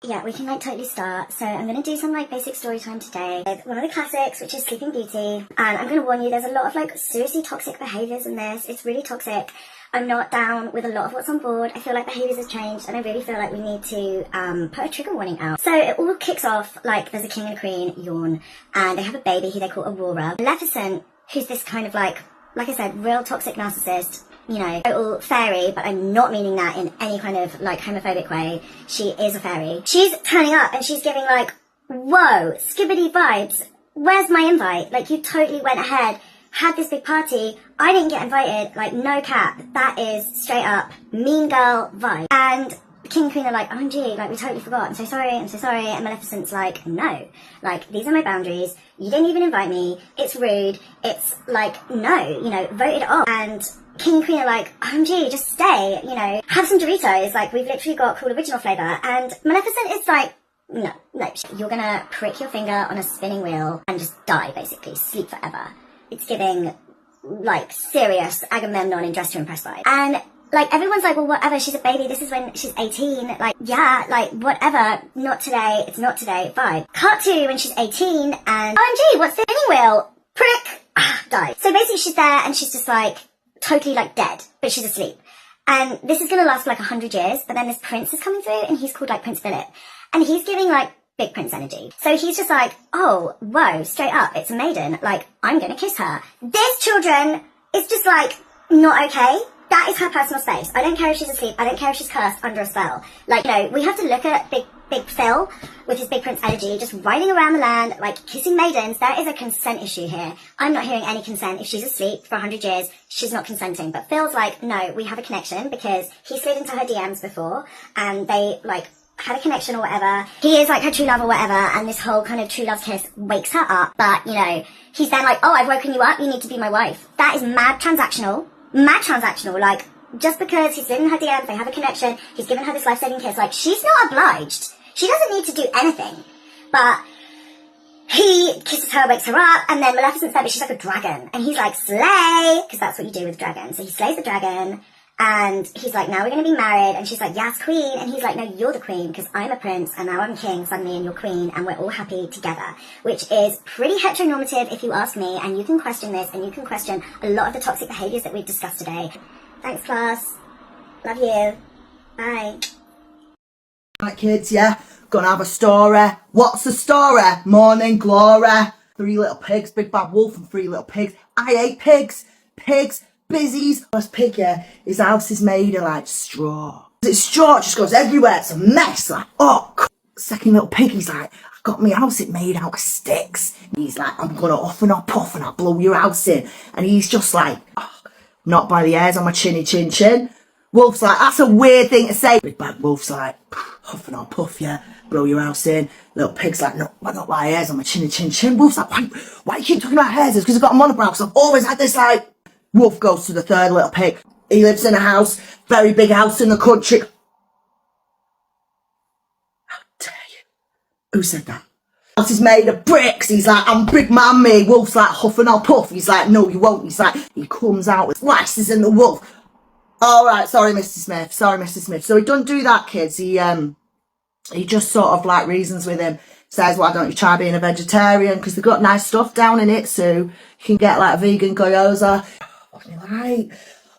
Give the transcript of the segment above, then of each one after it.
Yeah, we can like totally start. So I'm going to do some like basic story time today with one of the classics, which is Sleeping Beauty. And I'm going to warn you, there's a lot of like seriously toxic behaviours in this. It's really toxic. I'm not down with a lot of what's on board. I feel like behaviours have changed and I really feel like we need to put a trigger warning out. So it all kicks off like there's a king and a queen, yawn, and they have a baby who they call Aurora. Maleficent, who's this kind of like I said, real toxic narcissist, you know, total fairy, but I'm not meaning that in any kind of like homophobic way. She is a fairy. She's turning up and she's giving like, whoa, skibbity vibes. Where's my invite? Like you totally went ahead, had this big party. I didn't get invited, like no cap. That is straight up mean girl vibe. And the king and queen are like, OMG, like we totally forgot. I'm so sorry. And Maleficent's like, no, like these are my boundaries. You didn't even invite me. It's rude. It's like, no, you know, vote it off. And king and queen are like, OMG, just stay, you know, have some Doritos. Like we've literally got cool original flavour. And Maleficent is like, no, you're gonna prick your finger on a spinning wheel and just die, basically, sleep forever. It's giving like serious Agamemnon in Dress to Impress vibe. And like everyone's like, well, whatever, she's a baby, this is when she's 18, like, yeah, like, whatever, not today, it's not today, vibe. Cut to when she's 18, and OMG, what's the spinning wheel? Prick! Die. So basically she's there, and she's just like, totally like dead, but she's asleep. And this is gonna last for like 100 years, but then this prince is coming through, and he's called like Prince Philip. And he's giving like big prince energy. So he's just like, oh, whoa, straight up, it's a maiden, like, I'm gonna kiss her. This, children, is just like, not okay. That is her personal space. I don't care if she's asleep. I don't care if she's cursed under a spell. Like, you know, we have to look at big Phil with his big prince energy, just riding around the land, like kissing maidens. There is a consent issue here. I'm not hearing any consent. If she's asleep for 100 years, she's not consenting. But Phil's like, no, we have a connection because he slid into her DMs before and they like had a connection or whatever. He is like her true love or whatever, and this whole kind of true love kiss wakes her up. But, you know, he's then like, oh, I've woken you up, you need to be my wife. That is mad transactional. Like, just because he's in her DMs, they have a connection, he's given her this life-saving kiss, like, she's not obliged. She doesn't need to do anything. But he kisses her, wakes her up, and then Maleficent's there, but she's like a dragon. And he's like, slay! Because that's what you do with dragons. So he slays the dragon, and he's like, now we're going to be married. And she's like, yes, queen. And he's like, no, you're the queen, because I'm a prince, and now I'm king suddenly, and you're queen, and we're all happy together. Which is pretty heteronormative, if you ask me, and you can question this, and you can question a lot of the toxic behaviours that we've discussed today. Thanks, class. Love you. Bye. Right, kids, yeah? Gonna have a story. What's the story? Morning glory. 3 little pigs, big bad wolf and 3 little pigs. I hate pigs. Pigs. Busies. First pig, yeah, his house is made of like straw. It's straw, it just goes everywhere. It's a mess. Like, oh, second little pig, he's like, I've got my house, it made out of sticks. And he's like, I'm gonna huff and I'll puff and I'll blow your house in. And he's just like, oh, not by the hairs on my chinny chin chin. Wolf's like, that's a weird thing to say. Big bad wolf's like, huff and I'll puff, yeah, blow your house in. Little pig's like, no, not by hairs on my chinny chin chin. Wolf's like, why you keep talking about hairs? It's because I've got a monobrow, because I've always had this like. Wolf goes to the 3rd little pig. He lives in a house, very big house in the country. How dare you? Who said that? House is made of bricks. He's like, I'm big man me. Wolf's like, huff and I'll puff. He's like, no, you won't. He's like, he comes out with slices in the wolf. All right, sorry, Mr. Smith. Sorry, Mr. Smith. So he doesn't do that, kids. He just sort of like reasons with him. Says, why don't you try being a vegetarian? Because they've got nice stuff down in it, so you can get like a vegan gyoza. What's me like?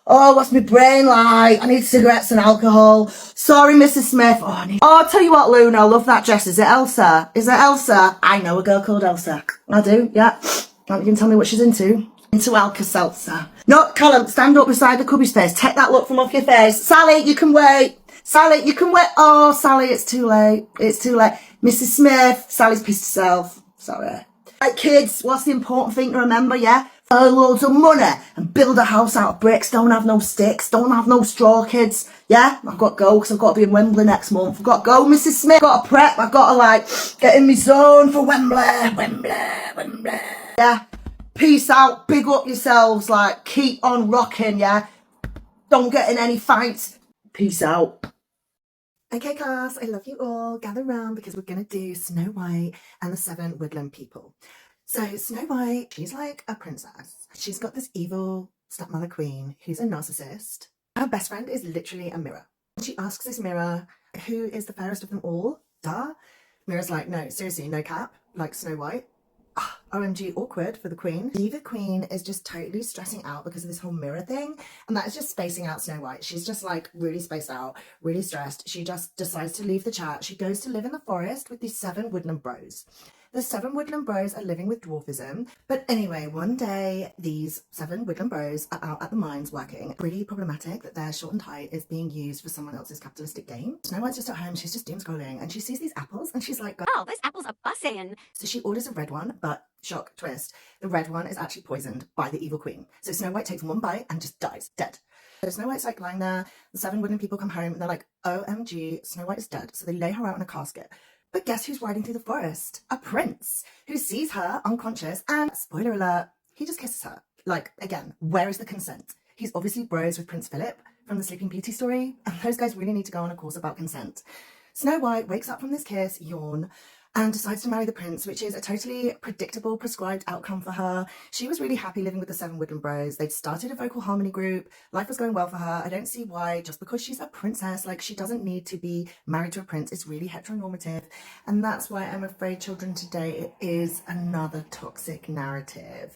Oh, what's my brain like? I need cigarettes and alcohol. Sorry, Mrs. Smith. Oh, I'll tell you what, Luna, I love that dress. Is it Elsa? Is it Elsa? I know a girl called Elsa. I do, yeah. You can tell me what she's into. Into Alka-Seltzer. No, Callum, stand up beside the cubby's face. Take that look from off your face. Sally, you can wait. Sally, you can wait. Oh, Sally, it's too late. It's too late. Mrs. Smith, Sally's pissed herself. Sorry. Right, kids, what's the important thing to remember, yeah? Earn loads of money and build a house out of bricks. Don't have no sticks. Don't have no straw, kids. Yeah? I've got to go because I've got to be in Wembley next month. I've got to go, Mrs. Smith. I've got to prep. I've got to, like, get in my zone for Wembley. Wembley. Yeah? Peace out. Big up yourselves. Like, keep on rocking, yeah? Don't get in any fights. Peace out. Okay, class, I love you all. Gather round because we're going to do Snow White and the 7 Woodland People. So Snow White, she's like a princess. She's got this evil stepmother queen who's a narcissist. Her best friend is literally a mirror. She asks this mirror, who is the fairest of them all? duh. Mira's like, no, seriously, no cap, like Snow White. OMG, awkward for the Queen. The Queen is just totally stressing out because of this whole mirror thing, and that is just spacing out Snow White. She's just like really spaced out, really stressed. She just decides to leave the chat. She goes to live in the forest with these 7 woodland bros. The 7 woodland bros are living with dwarfism. But anyway, one day these 7 woodland bros are out at the mines working. Really problematic that their short and height is being used for someone else's capitalistic gain. Snow White's just at home, she's just doom scrolling, and she sees these apples and she's like, Oh, those apples are bussin'. so she orders a red one, but shock, twist, the red one is actually poisoned by the evil Queen. So Snow White takes one bite and just dies, dead. So Snow White's like lying there, the 7 woodland people come home and they're like, OMG, Snow White is dead. So they lay her out in a casket. But guess who's riding through the forest? A prince who sees her unconscious and, spoiler alert, he just kisses her. Like, again, where is the consent? He's obviously bros with Prince Philip from the Sleeping Beauty story, and those guys really need to go on a course about consent. Snow White wakes up from this kiss, yawn, and decides to marry the prince, which is a totally predictable, prescribed outcome for her. She was really happy living with the 7 woodland bros. They'd started a vocal harmony group. Life was going well for her. I don't see why, just because she's a princess, like, she doesn't need to be married to a prince. It's really heteronormative. And that's why I'm afraid, children, today it is another toxic narrative.